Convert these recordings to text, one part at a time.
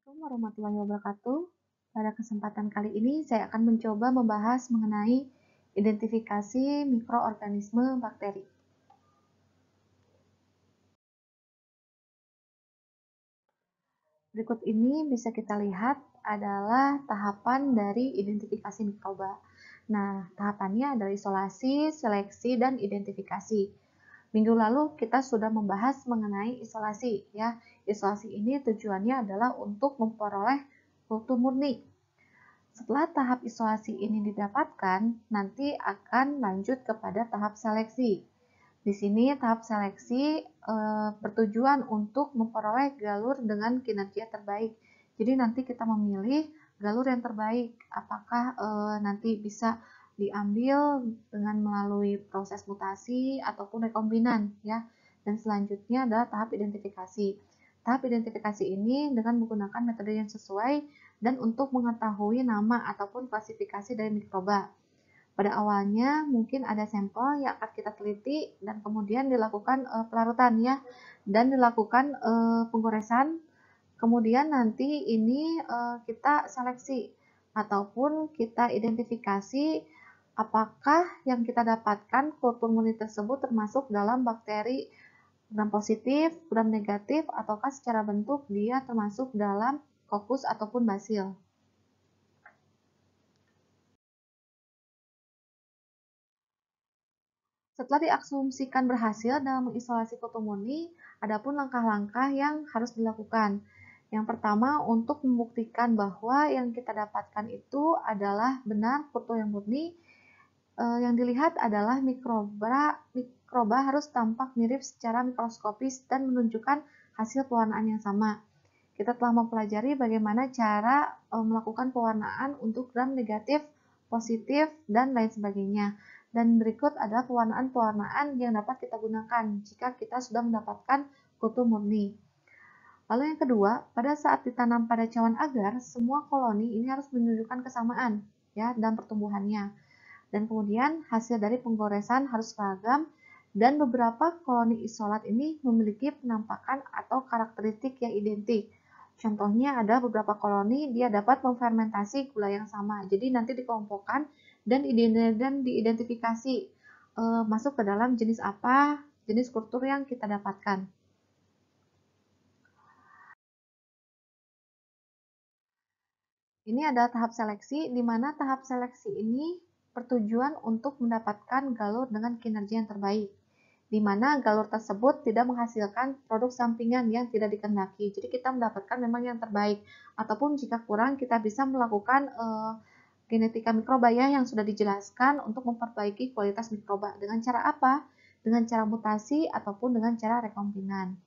Assalamualaikum warahmatullahi wabarakatuh. Pada kesempatan kali ini saya akan mencoba membahas mengenai identifikasi mikroorganisme bakteri. Berikut ini bisa kita lihat adalah tahapan dari identifikasi mikroba. Nah, tahapannya adalah isolasi, seleksi, dan identifikasi. Minggu lalu kita sudah membahas mengenai isolasi ya. Isolasi ini tujuannya adalah untuk memperoleh kultur murni. Setelah tahap isolasi ini didapatkan, nanti akan lanjut kepada tahap seleksi. Di sini tahap seleksi bertujuan untuk memperoleh galur dengan kinerja terbaik. Jadi nanti kita memilih galur yang terbaik. Apakah nanti bisa diambil dengan melalui proses mutasi ataupun rekombinan ya. Dan selanjutnya adalah tahap identifikasi. Tahap identifikasi ini dengan menggunakan metode yang sesuai dan untuk mengetahui nama ataupun klasifikasi dari mikroba. Pada awalnya mungkin ada sampel yang akan kita teliti dan kemudian dilakukan pelarutan ya, dan dilakukan penggoresan. Kemudian nanti ini kita seleksi ataupun kita identifikasi apakah yang kita dapatkan kultur murni tersebut termasuk dalam bakteri gram positif, gram negatif, ataukah secara bentuk dia termasuk dalam kokus ataupun basil. Setelah diasumsikan berhasil dalam mengisolasi kultur murni, adapun langkah-langkah yang harus dilakukan. Yang pertama, untuk membuktikan bahwa yang kita dapatkan itu adalah benar kultur yang murni, yang dilihat adalah mikroba harus tampak mirip secara mikroskopis dan menunjukkan hasil pewarnaan yang sama. Kita telah mempelajari bagaimana cara melakukan pewarnaan untuk gram negatif, positif, dan lain sebagainya. Dan berikut adalah pewarnaan-pewarnaan yang dapat kita gunakan jika kita sudah mendapatkan kultur murni. Lalu yang kedua, pada saat ditanam pada cawan agar, semua koloni ini harus menunjukkan kesamaan ya dan pertumbuhannya. Dan kemudian hasil dari penggoresan harus seragam dan beberapa koloni isolat ini memiliki penampakan atau karakteristik yang identik. Contohnya ada beberapa koloni dia dapat memfermentasi gula yang sama. Jadi nanti dikelompokkan dan diidentifikasi masuk ke dalam jenis apa, jenis kultur yang kita dapatkan. Ini adalah tahap seleksi, di mana tahap seleksi ini bertujuan untuk mendapatkan galur dengan kinerja yang terbaik, di mana galur tersebut tidak menghasilkan produk sampingan yang tidak dikehendaki. Jadi kita mendapatkan memang yang terbaik, ataupun jika kurang kita bisa melakukan genetika mikroba yang sudah dijelaskan untuk memperbaiki kualitas mikroba. Dengan cara apa? Dengan cara mutasi ataupun dengan cara rekombinan.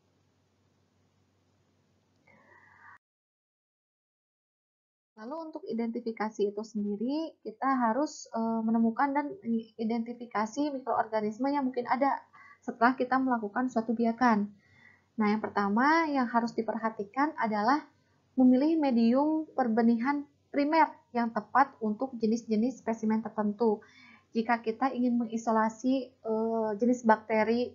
Lalu untuk identifikasi itu sendiri, kita harus menemukan dan identifikasi mikroorganisme yang mungkin ada setelah kita melakukan suatu biakan. Nah, yang pertama yang harus diperhatikan adalah memilih medium perbenihan primer yang tepat untuk jenis-jenis spesimen tertentu. Jika kita ingin mengisolasi jenis bakteri,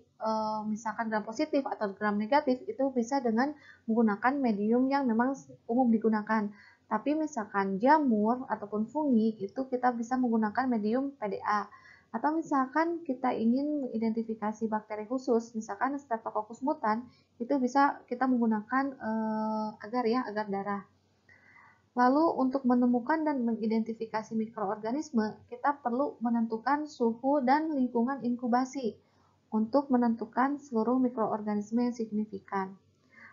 misalkan gram positif atau gram negatif, itu bisa dengan menggunakan medium yang memang umum digunakan. Tapi misalkan jamur ataupun fungi, itu kita bisa menggunakan medium PDA. Atau misalkan kita ingin mengidentifikasi bakteri khusus, misalkan Streptococcus mutan, itu bisa kita menggunakan agar darah. Lalu untuk menemukan dan mengidentifikasi mikroorganisme, kita perlu menentukan suhu dan lingkungan inkubasi untuk menentukan seluruh mikroorganisme yang signifikan.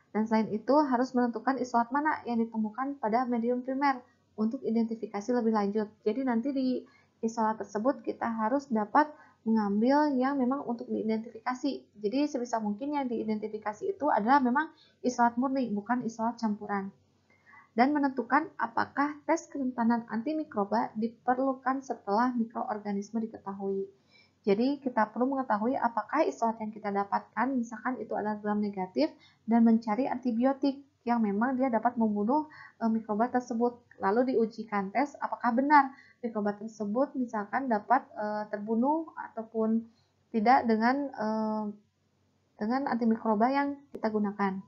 Dan selain itu harus menentukan isolat mana yang ditemukan pada medium primer untuk identifikasi lebih lanjut. Jadi nanti di isolat tersebut kita harus dapat mengambil yang memang untuk diidentifikasi. Jadi sebisa mungkin yang diidentifikasi itu adalah memang isolat murni, bukan isolat campuran. Dan menentukan apakah tes kerentanan antimikroba diperlukan setelah mikroorganisme diketahui. Jadi kita perlu mengetahui apakah isolat yang kita dapatkan, misalkan itu adalah gram negatif, dan mencari antibiotik yang memang dia dapat membunuh mikroba tersebut. Lalu diujikan tes apakah benar mikroba tersebut misalkan dapat terbunuh ataupun tidak dengan antimikroba yang kita gunakan.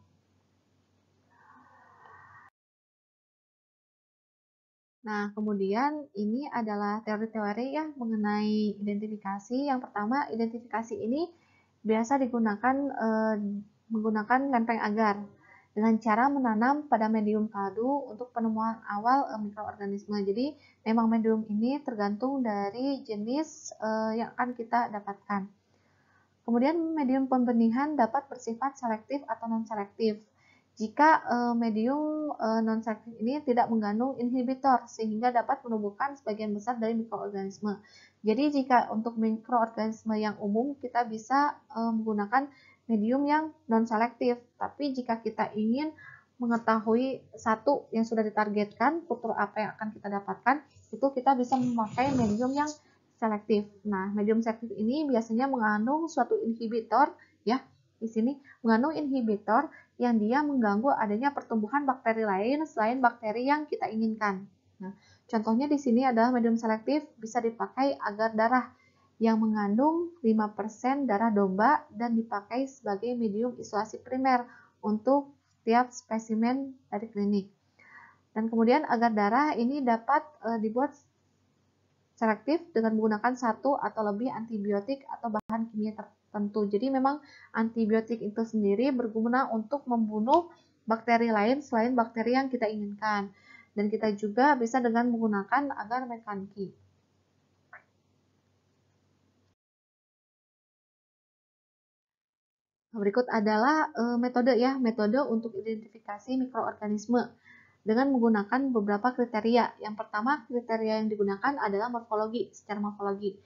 Nah, kemudian ini adalah teori-teori ya mengenai identifikasi. Yang pertama, identifikasi ini biasa digunakan menggunakan lempeng agar dengan cara menanam pada medium kaldu untuk penemuan awal mikroorganisme. Jadi, memang medium ini tergantung dari jenis yang akan kita dapatkan. Kemudian medium pembenihan dapat bersifat selektif atau non-selektif. Jika medium non-selektif ini tidak mengandung inhibitor sehingga dapat menumbuhkan sebagian besar dari mikroorganisme. Jadi jika untuk mikroorganisme yang umum kita bisa menggunakan medium yang non-selektif. Tapi jika kita ingin mengetahui satu yang sudah ditargetkan, kultur apa yang akan kita dapatkan, itu kita bisa memakai medium yang selektif. Nah, medium selektif ini biasanya mengandung suatu inhibitor ya. Di sini mengandung inhibitor yang dia mengganggu adanya pertumbuhan bakteri lain selain bakteri yang kita inginkan. Nah, contohnya di sini adalah medium selektif bisa dipakai agar darah yang mengandung 5% darah domba dan dipakai sebagai medium isolasi primer untuk setiap spesimen dari klinik. Dan kemudian agar darah ini dapat dibuat selektif dengan menggunakan satu atau lebih antibiotik atau bahan kimia tertentu. Jadi memang antibiotik itu sendiri berguna untuk membunuh bakteri lain selain bakteri yang kita inginkan. Dan kita juga bisa dengan menggunakan agar mekanki. Berikut adalah metode ya, metode untuk identifikasi mikroorganisme dengan menggunakan beberapa kriteria. Yang pertama, kriteria yang digunakan adalah morfologi, secara morfologi.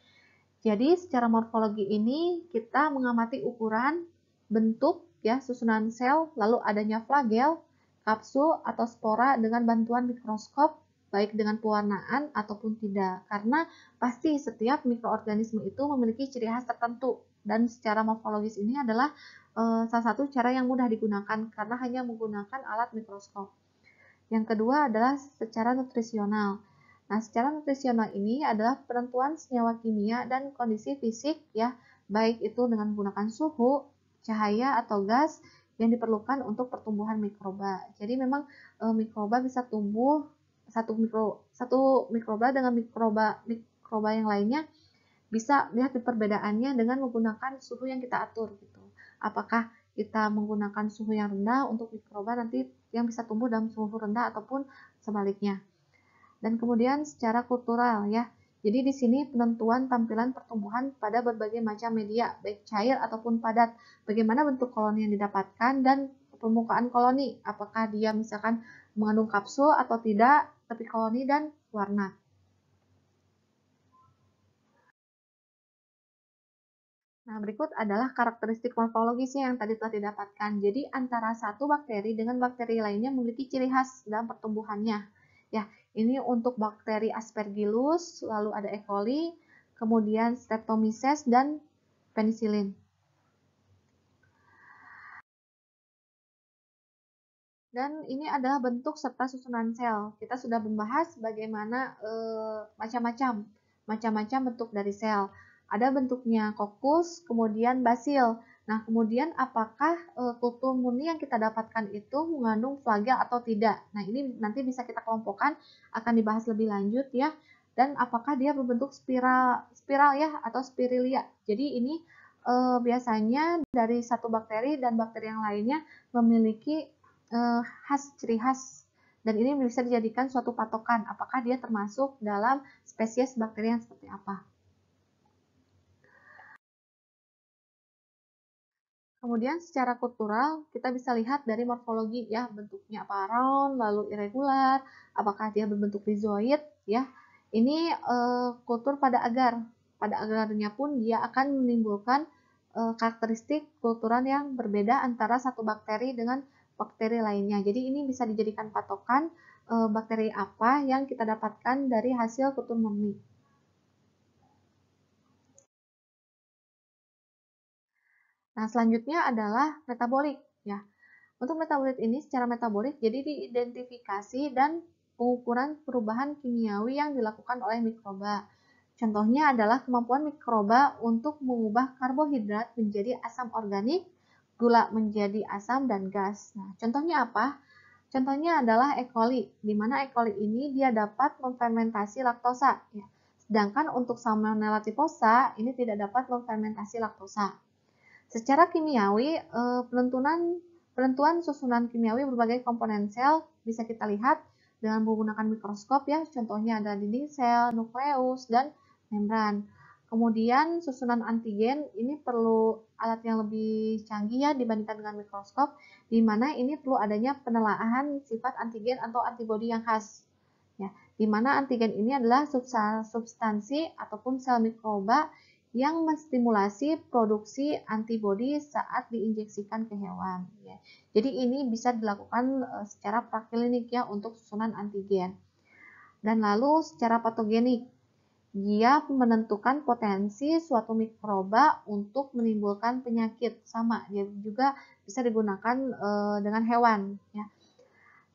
Jadi secara morfologi ini kita mengamati ukuran, bentuk, ya susunan sel, lalu adanya flagel, kapsul atau spora dengan bantuan mikroskop, baik dengan pewarnaan ataupun tidak. Karena pasti setiap mikroorganisme itu memiliki ciri khas tertentu dan secara morfologis ini adalah salah satu cara yang mudah digunakan karena hanya menggunakan alat mikroskop. Yang kedua adalah secara nutrisional. Nah, secara nutrisional ini adalah penentuan senyawa kimia dan kondisi fisik ya, baik itu dengan menggunakan suhu, cahaya atau gas yang diperlukan untuk pertumbuhan mikroba. Jadi memang mikroba bisa tumbuh satu mikroba dengan mikroba yang lainnya bisa lihat perbedaannya dengan menggunakan suhu yang kita atur gitu. Apakah kita menggunakan suhu yang rendah untuk mikroba nanti yang bisa tumbuh dalam suhu rendah ataupun sebaliknya. Dan kemudian secara kultural ya. Jadi di sini penentuan tampilan pertumbuhan pada berbagai macam media, baik cair ataupun padat. Bagaimana bentuk koloni yang didapatkan dan permukaan koloni, apakah dia misalkan mengandung kapsul atau tidak, tepi koloni dan warna. Nah, berikut adalah karakteristik morfologisnya yang tadi telah didapatkan. Jadi, antara satu bakteri dengan bakteri lainnya memiliki ciri khas dalam pertumbuhannya. Ya, ini untuk bakteri Aspergillus, lalu ada E. coli, kemudian Streptomyces dan penicillin. Dan ini adalah bentuk serta susunan sel. Kita sudah membahas bagaimana macam-macam bentuk dari sel. Ada bentuknya kokus, kemudian basil. Nah, kemudian apakah kultur murni yang kita dapatkan itu mengandung flagel atau tidak? Nah, ini nanti bisa kita kelompokkan, akan dibahas lebih lanjut ya. Dan apakah dia berbentuk spiral ya atau spirilia. Jadi ini biasanya dari satu bakteri dan bakteri yang lainnya memiliki ciri khas dan ini bisa dijadikan suatu patokan apakah dia termasuk dalam spesies bakteri yang seperti apa. Kemudian secara kultural kita bisa lihat dari morfologi ya, bentuknya apa round, lalu irregular, apakah dia berbentuk rizoid ya. Ini kultur pada agar. Pada agarnya pun dia akan menimbulkan karakteristik kultural yang berbeda antara satu bakteri dengan bakteri lainnya. Jadi ini bisa dijadikan patokan bakteri apa yang kita dapatkan dari hasil kultur murni. Nah, selanjutnya adalah metabolik ya. Untuk metabolit ini secara metabolik jadi diidentifikasi dan pengukuran perubahan kimiawi yang dilakukan oleh mikroba. Contohnya adalah kemampuan mikroba untuk mengubah karbohidrat menjadi asam organik, gula menjadi asam dan gas. Nah, contohnya apa? Contohnya adalah E. coli, di mana E. coli ini dia dapat memfermentasi laktosa. Ya. Sedangkan untuk Salmonella typhosa ini tidak dapat memfermentasi laktosa. Secara kimiawi, penentuan susunan kimiawi berbagai komponen sel bisa kita lihat dengan menggunakan mikroskop ya. Contohnya ada dinding sel, nukleus, dan membran. Kemudian susunan antigen ini perlu alat yang lebih canggih ya dibandingkan dengan mikroskop, di mana ini perlu adanya penelaahan sifat antigen atau antibodi yang khas. Ya, di mana antigen ini adalah substansi ataupun sel mikroba yang menstimulasi produksi antibodi saat diinjeksikan ke hewan. Ya. Jadi ini bisa dilakukan secara praklinik ya untuk susunan antigen. Dan lalu secara patogenik, dia menentukan potensi suatu mikroba untuk menimbulkan penyakit. Sama, dia juga bisa digunakan dengan hewan. Ya.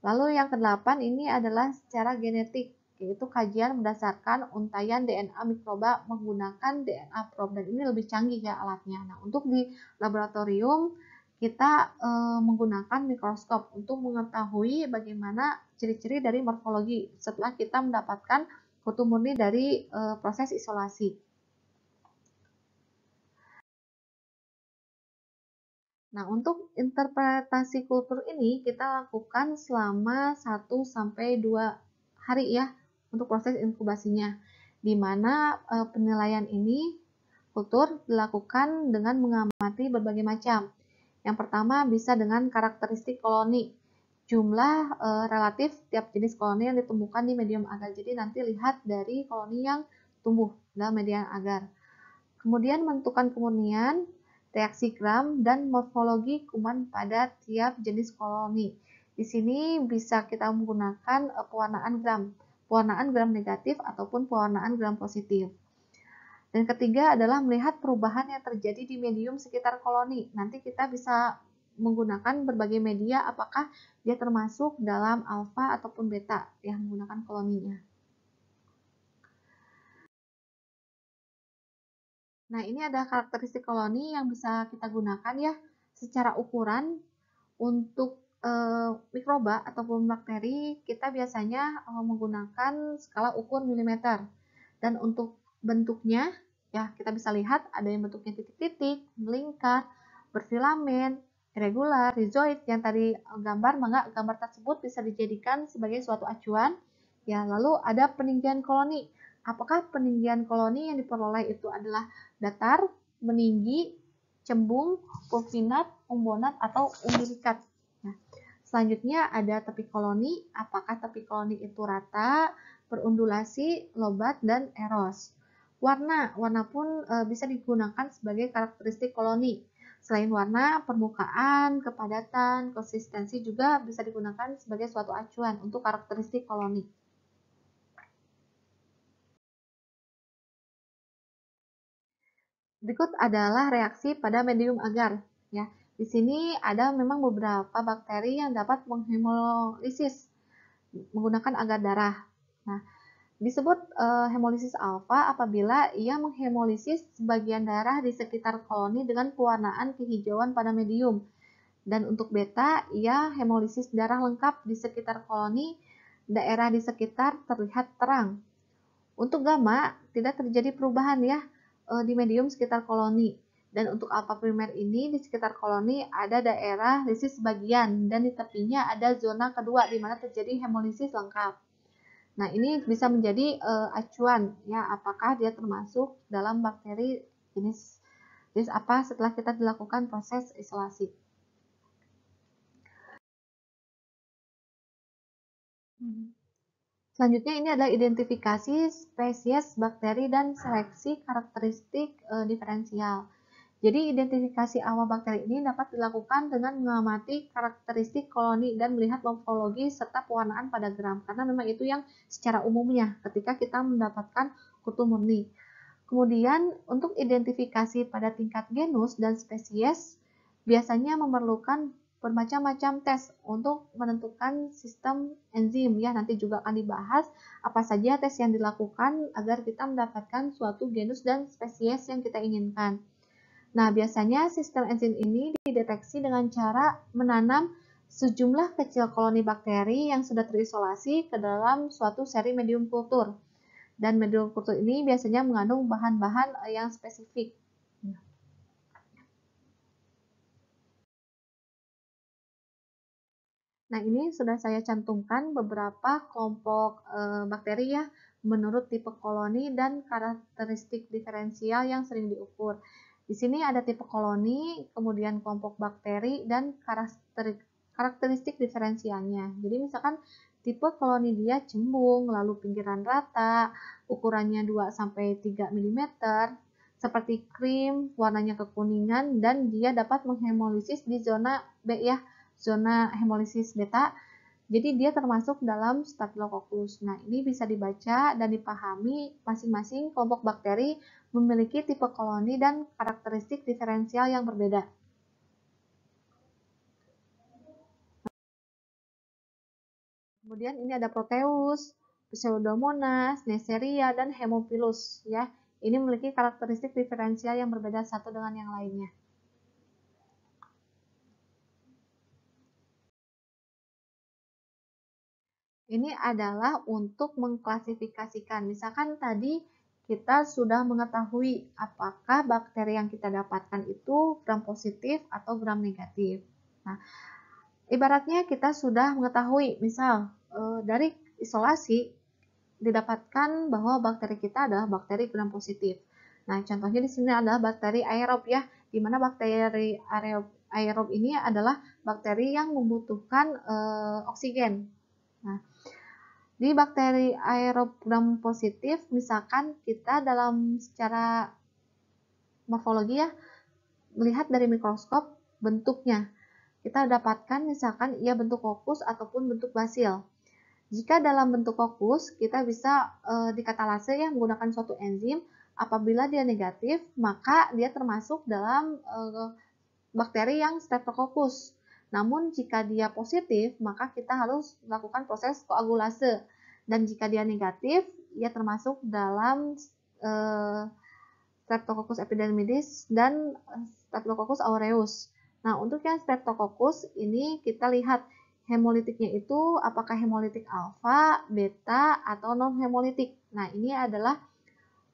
Lalu yang kedelapan ini adalah secara genetik, yaitu kajian berdasarkan untaian DNA mikroba menggunakan DNA probe, dan ini lebih canggih ya alatnya. Nah, untuk di laboratorium kita menggunakan mikroskop untuk mengetahui bagaimana ciri-ciri dari morfologi setelah kita mendapatkan kutu murni dari proses isolasi. Nah, untuk interpretasi kultur ini kita lakukan selama 1-2 hari ya untuk proses inkubasinya, di mana penilaian ini kultur dilakukan dengan mengamati berbagai macam. Yang pertama bisa dengan karakteristik koloni, jumlah relatif tiap jenis koloni yang ditemukan di medium agar. Jadi nanti lihat dari koloni yang tumbuh dalam medium agar. Kemudian menentukan kemurnian, reaksi gram, dan morfologi kuman pada tiap jenis koloni. Di sini bisa kita menggunakan pewarnaan gram negatif ataupun pewarnaan gram positif. Dan ketiga adalah melihat perubahan yang terjadi di medium sekitar koloni. Nanti kita bisa menggunakan berbagai media, apakah dia termasuk dalam alfa ataupun beta yang menggunakan koloninya. Nah, ini ada karakteristik koloni yang bisa kita gunakan ya secara ukuran. Untuk mikroba ataupun bakteri, kita biasanya menggunakan skala ukur milimeter. Dan untuk bentuknya, ya kita bisa lihat ada yang bentuknya titik-titik, melingkar, berfilamen, irregular, rhizoid. Yang tadi gambar tersebut bisa dijadikan sebagai suatu acuan. Ya, lalu ada peninggian koloni. Apakah peninggian koloni yang diperoleh itu adalah datar, meninggi, cembung, pulvinat, umbonat, atau umbilikat? Nah, selanjutnya ada tepi koloni. Apakah tepi koloni itu rata, berundulasi, lobat, dan eros? Warna pun bisa digunakan sebagai karakteristik koloni. Selain warna, permukaan, kepadatan, konsistensi juga bisa digunakan sebagai suatu acuan untuk karakteristik koloni. Berikut adalah reaksi pada medium agar. Ya, di sini ada memang beberapa bakteri yang dapat menghemolisis menggunakan agar darah. Nah, disebut hemolisis alfa apabila ia menghemolisis sebagian darah di sekitar koloni dengan pewarnaan kehijauan pada medium. Dan untuk beta, ia hemolisis darah lengkap di sekitar koloni, daerah di sekitar terlihat terang. Untuk gamma, tidak terjadi perubahan ya di medium sekitar koloni. Dan untuk alfa primer ini di sekitar koloni ada daerah lisis sebagian dan di tepinya ada zona kedua di mana terjadi hemolisis lengkap. Nah, ini bisa menjadi acuan ya apakah dia termasuk dalam bakteri jenis apa setelah kita dilakukan proses isolasi. Selanjutnya ini adalah identifikasi spesies bakteri dan seleksi karakteristik diferensial. Jadi identifikasi awal bakteri ini dapat dilakukan dengan mengamati karakteristik koloni dan melihat morfologi serta pewarnaan pada gram. Karena memang itu yang secara umumnya ketika kita mendapatkan kutu murni. Kemudian untuk identifikasi pada tingkat genus dan spesies biasanya memerlukan bermacam-macam tes untuk menentukan sistem enzim ya, nanti juga akan dibahas apa saja tes yang dilakukan agar kita mendapatkan suatu genus dan spesies yang kita inginkan. Nah, biasanya sistem enzim ini dideteksi dengan cara menanam sejumlah kecil koloni bakteri yang sudah terisolasi ke dalam suatu seri medium kultur. Dan medium kultur ini biasanya mengandung bahan-bahan yang spesifik. Nah, ini sudah saya cantumkan beberapa kelompok bakteri ya, menurut tipe koloni dan karakteristik diferensial yang sering diukur. Di sini ada tipe koloni, kemudian kelompok bakteri, dan karakteristik diferensialnya. Jadi misalkan tipe koloni dia cembung, lalu pinggiran rata, ukurannya 2-3 mm, seperti krim, warnanya kekuningan, dan dia dapat menghemolisis di zona B ya, zona hemolisis beta. Jadi dia termasuk dalam Staphylococcus. Nah, ini bisa dibaca dan dipahami masing-masing kelompok bakteri memiliki tipe koloni dan karakteristik diferensial yang berbeda. Kemudian ini ada Proteus, Pseudomonas, Neisseria, dan Haemophilus ya. Ini memiliki karakteristik diferensial yang berbeda satu dengan yang lainnya. Ini adalah untuk mengklasifikasikan. Misalkan tadi kita sudah mengetahui apakah bakteri yang kita dapatkan itu gram positif atau gram negatif. Nah, ibaratnya kita sudah mengetahui, misal dari isolasi didapatkan bahwa bakteri kita adalah bakteri gram positif. Nah, contohnya di sini adalah bakteri aerob ya, di mana bakteri aerob ini adalah bakteri yang membutuhkan oksigen. Nah, di bakteri aerob gram positif, misalkan kita dalam secara morfologi ya, melihat dari mikroskop bentuknya. Kita dapatkan misalkan ia bentuk kokus ataupun bentuk basil. Jika dalam bentuk kokus, kita bisa dikatalase ya menggunakan suatu enzim. Apabila dia negatif, maka dia termasuk dalam bakteri yang Streptococcus. Namun jika dia positif, maka kita harus melakukan proses koagulase. Dan jika dia negatif, ia termasuk dalam Streptococcus epidermidis dan Staphylococcus aureus. Nah, untuk yang Streptococcus ini kita lihat hemolitiknya itu apakah hemolitik alfa, beta, atau non-hemolitik. Nah, ini adalah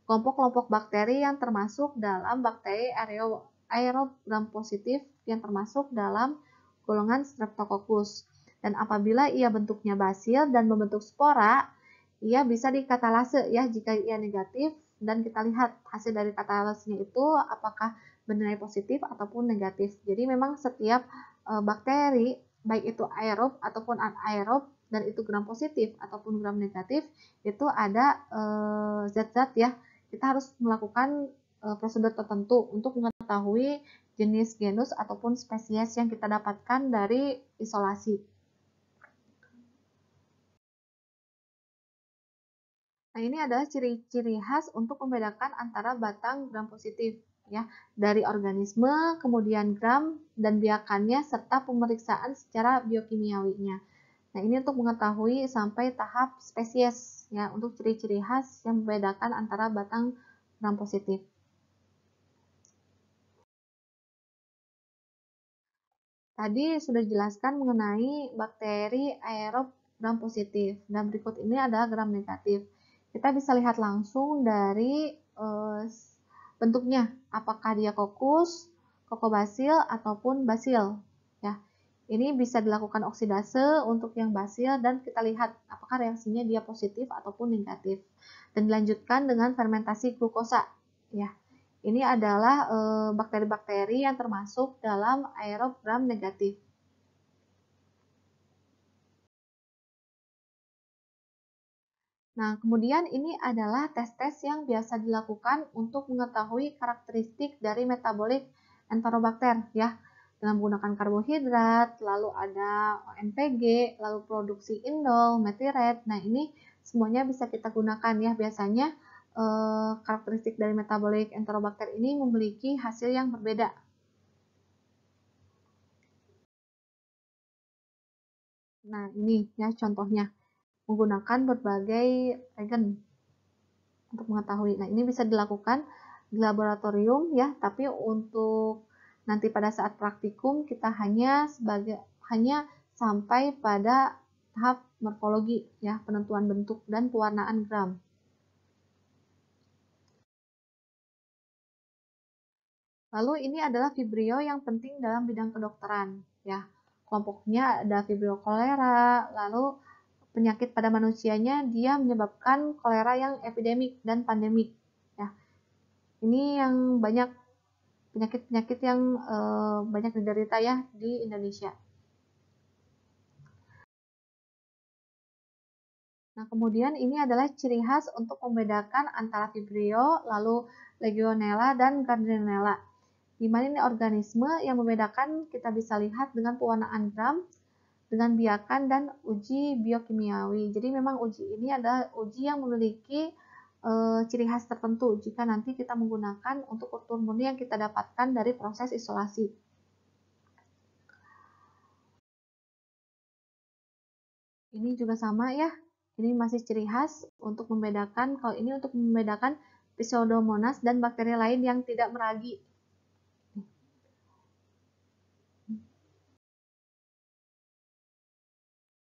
kelompok-kelompok bakteri yang termasuk dalam bakteri aerob gram positif yang termasuk dalam golongan Streptococcus. Dan apabila ia bentuknya basil dan membentuk spora, ia bisa dikatalase ya jika ia negatif, dan kita lihat hasil dari katalasenya itu apakah bernilai positif ataupun negatif. Jadi memang setiap bakteri baik itu aerob ataupun anaerob dan itu gram positif ataupun gram negatif itu ada zat-zat ya. Kita harus melakukan prosedur tertentu untuk mengetahui jenis genus ataupun spesies yang kita dapatkan dari isolasi. Nah, ini adalah ciri-ciri khas untuk membedakan antara batang gram positif ya, dari organisme, kemudian gram dan biakannya serta pemeriksaan secara biokimiawinya. Nah, ini untuk mengetahui sampai tahap spesies ya, untuk ciri-ciri khas yang membedakan antara batang gram positif. Tadi sudah dijelaskan mengenai bakteri aerob gram positif, dan berikut ini adalah gram negatif. Kita bisa lihat langsung dari bentuknya, apakah dia kokus, kokobasil, ataupun basil. Ya, ini bisa dilakukan oksidase untuk yang basil dan kita lihat apakah reaksinya dia positif ataupun negatif. Dan dilanjutkan dengan fermentasi glukosa. Ya, ini adalah bakteri-bakteri yang termasuk dalam aerob gram negatif. Nah, kemudian ini adalah tes-tes yang biasa dilakukan untuk mengetahui karakteristik dari metabolik Enterobacter ya, dengan menggunakan karbohidrat, lalu ada NPG, lalu produksi indol, metiret. Nah, ini semuanya bisa kita gunakan ya. Biasanya karakteristik dari metabolik Enterobacter ini memiliki hasil yang berbeda. Nah, ini ya contohnya menggunakan berbagai regen untuk mengetahui. Nah, ini bisa dilakukan di laboratorium ya, tapi untuk nanti pada saat praktikum kita hanya sampai pada tahap morfologi, ya, penentuan bentuk dan pewarnaan gram. Lalu ini adalah vibrio yang penting dalam bidang kedokteran, ya. Kelompoknya ada vibrio kolera, lalu penyakit pada manusianya dia menyebabkan kolera yang epidemik dan pandemik, ya. Ini yang banyak penyakit-penyakit yang banyak diderita, ya, di Indonesia. Nah, kemudian ini adalah ciri khas untuk membedakan antara vibrio, lalu legionella dan gardnerella. Di mana ini organisme yang membedakan kita bisa lihat dengan pewarnaan gram, dengan biakan dan uji biokimiawi. Jadi memang uji ini adalah uji yang memiliki ciri khas tertentu jika nanti kita menggunakan untuk kultur murni yang kita dapatkan dari proses isolasi. Ini juga sama, ya. Ini masih ciri khas untuk membedakan, kalau ini untuk membedakan Pseudomonas dan bakteri lain yang tidak meragi.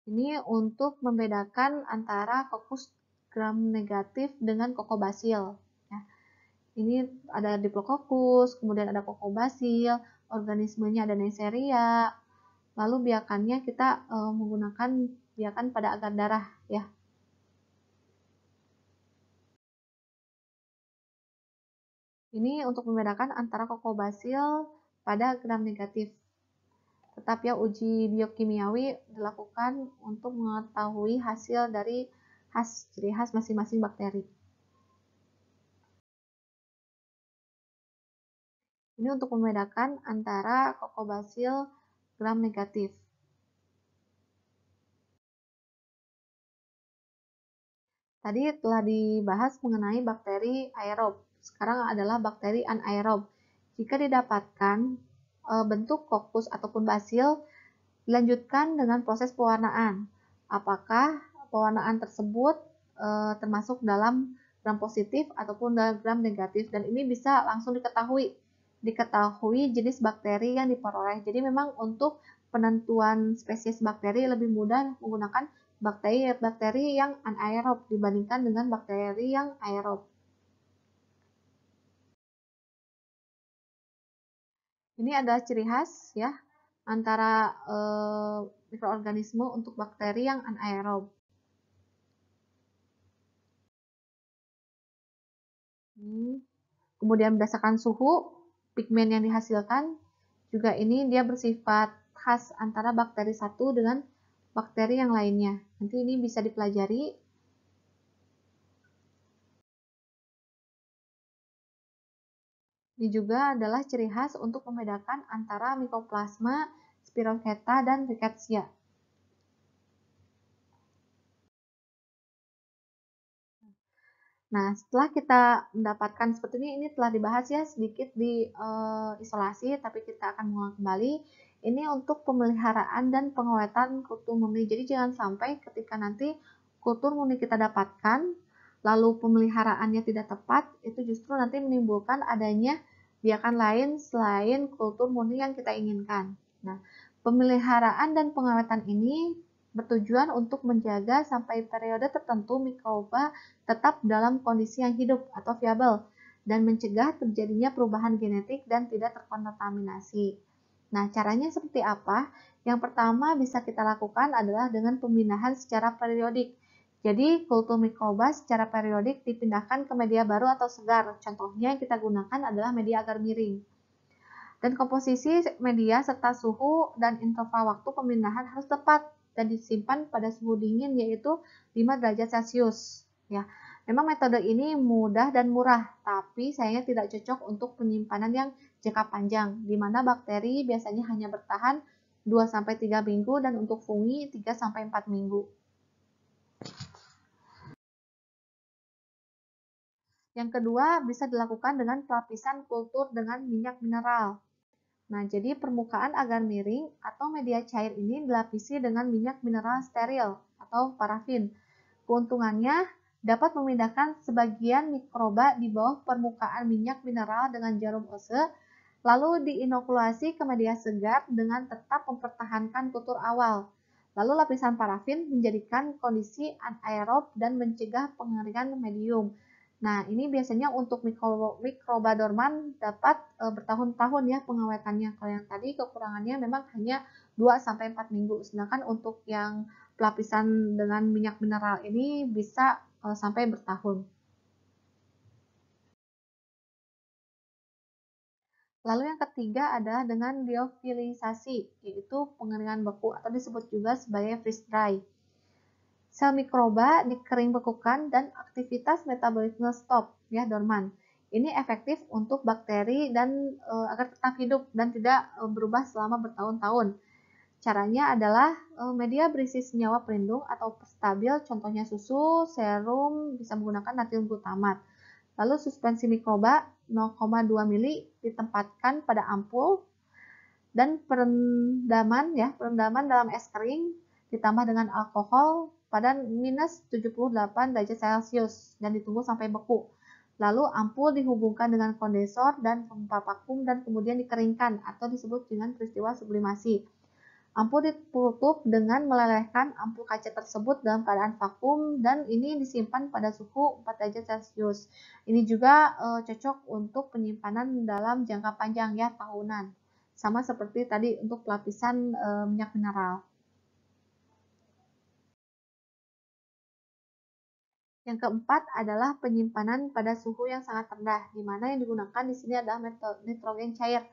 Ini untuk membedakan antara Coccus gram negatif dengan Coccobacil. Ya. Ini ada Diplococcus, kemudian ada Coccobacil, organismenya ada Neisseria, lalu biakannya kita menggunakan biakan pada agar darah, ya. Ini untuk membedakan antara Coccobacil pada gram negatif. Tetap, ya, uji biokimiawi dilakukan untuk mengetahui hasil dari ciri khas masing-masing bakteri. Ini untuk membedakan antara Coccobacil gram negatif. Tadi telah dibahas mengenai bakteri aerob. Sekarang adalah bakteri anaerob. Jika didapatkan bentuk Coccus ataupun Bacil, dilanjutkan dengan proses pewarnaan. Apakah pewarnaan tersebut termasuk dalam gram positif ataupun dalam gram negatif, dan ini bisa langsung diketahui jenis bakteri yang diperoleh. Jadi memang untuk penentuan spesies bakteri lebih mudah menggunakan bakteri yang anaerob dibandingkan dengan bakteri yang aerob. Ini adalah ciri khas, ya, antara mikroorganisme untuk bakteri yang anaerob. Kemudian berdasarkan suhu, pigmen yang dihasilkan, juga ini dia bersifat khas antara bakteri satu dengan bakteri yang lainnya. Nanti ini bisa dipelajari. Ini juga adalah ciri khas untuk membedakan antara Mycoplasma, Spirochaeta, dan Rickettsia. Nah, setelah kita mendapatkan seperti ini telah dibahas, ya, sedikit di isolasi, tapi kita akan mengulang kembali. Ini untuk pemeliharaan dan pengawetan kultur murni. Jadi jangan sampai ketika nanti kultur murni kita dapatkan, lalu pemeliharaannya tidak tepat, itu justru nanti menimbulkan adanya biakan lain selain kultur murni yang kita inginkan. Nah, pemeliharaan dan pengawetan ini bertujuan untuk menjaga sampai periode tertentu mikroba tetap dalam kondisi yang hidup atau viabel dan mencegah terjadinya perubahan genetik dan tidak terkontaminasi. Nah, caranya seperti apa? Yang pertama bisa kita lakukan adalah dengan pemindahan secara periodik. Jadi, kultur mikroba secara periodik dipindahkan ke media baru atau segar. Contohnya yang kita gunakan adalah media agar miring. Dan komposisi media serta suhu dan interval waktu pemindahan harus tepat dan disimpan pada suhu dingin, yaitu 5 derajat Celcius. Ya, memang metode ini mudah dan murah, tapi sayangnya tidak cocok untuk penyimpanan yang jangka panjang, di mana bakteri biasanya hanya bertahan 2-3 minggu dan untuk fungi 3-4 minggu. Yang kedua, bisa dilakukan dengan pelapisan kultur dengan minyak mineral. Nah, jadi permukaan agar miring atau media cair ini dilapisi dengan minyak mineral steril atau parafin. Keuntungannya dapat memindahkan sebagian mikroba di bawah permukaan minyak mineral dengan jarum ose Lalu diinokulasi ke media segar dengan tetap mempertahankan tutur awal. Lalu lapisan parafin menjadikan kondisi anaerob dan mencegah pengeringan medium. Nah, ini biasanya untuk mikroba dorman dapat bertahun-tahun ya pengawetannya. Kalau yang tadi kekurangannya memang hanya 2-4 minggu. Sedangkan untuk yang pelapisan dengan minyak mineral ini bisa sampai bertahun. Lalu yang ketiga adalah dengan liofilisasi, yaitu pengeringan beku atau disebut juga sebagai freeze dry. Sel mikroba dikering bekukan dan aktivitas metabolisme stop, ya dorman. Ini efektif untuk bakteri dan agar tetap hidup dan tidak berubah selama bertahun-tahun. Caranya adalah media berisi senyawa pelindung atau stabil, contohnya susu, serum, bisa menggunakan natrium glutamat. Lalu suspensi mikroba 0,2 mili ditempatkan pada ampul dan perendaman dalam es kering ditambah dengan alkohol pada minus 78 derajat Celcius dan ditunggu sampai beku. Lalu ampul dihubungkan dengan kondensor dan pompa vakum dan kemudian dikeringkan atau disebut dengan peristiwa sublimasi. Ampul ditutup dengan melelehkan ampul kaca tersebut dalam keadaan vakum dan ini disimpan pada suhu 4 derajat Celcius. Ini juga cocok untuk penyimpanan dalam jangka panjang ya, tahunan. Sama seperti tadi untuk lapisan minyak mineral. Yang keempat adalah penyimpanan pada suhu yang sangat rendah, di mana yang digunakan di sini adalah nitrogen cair.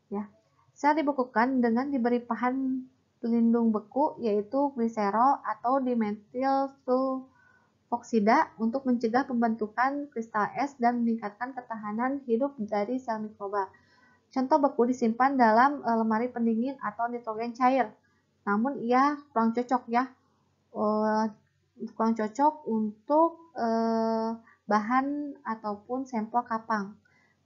Ya, sel dibekukan dengan diberi bahan pelindung beku yaitu gliserol atau dimetil sulfoksida untuk mencegah pembentukan kristal es dan meningkatkan ketahanan hidup dari sel mikroba. Contoh beku disimpan dalam lemari pendingin atau nitrogen cair. Namun ia kurang cocok ya, kurang cocok untuk bahan ataupun sampel kapang.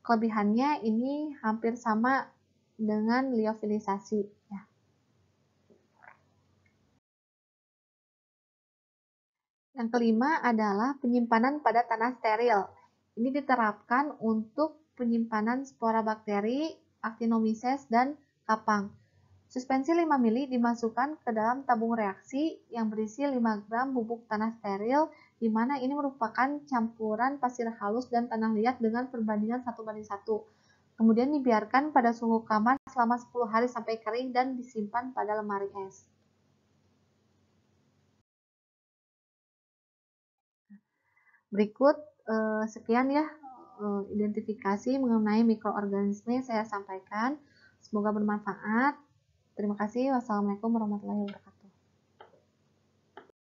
Kelebihannya ini hampir sama dengan liofilisasi. Ya. Yang kelima adalah penyimpanan pada tanah steril. Ini diterapkan untuk penyimpanan spora bakteri, Actinomyces, dan kapang. Suspensi 5 mili dimasukkan ke dalam tabung reaksi yang berisi 5 gram bubuk tanah steril, di mana ini merupakan campuran pasir halus dan tanah liat dengan perbandingan 1:1. Kemudian dibiarkan pada suhu kamar selama 10 hari sampai kering dan disimpan pada lemari es. Berikut sekian ya identifikasi mengenai mikroorganisme yang saya sampaikan. Semoga bermanfaat. Terima kasih. Wassalamualaikum warahmatullahi wabarakatuh.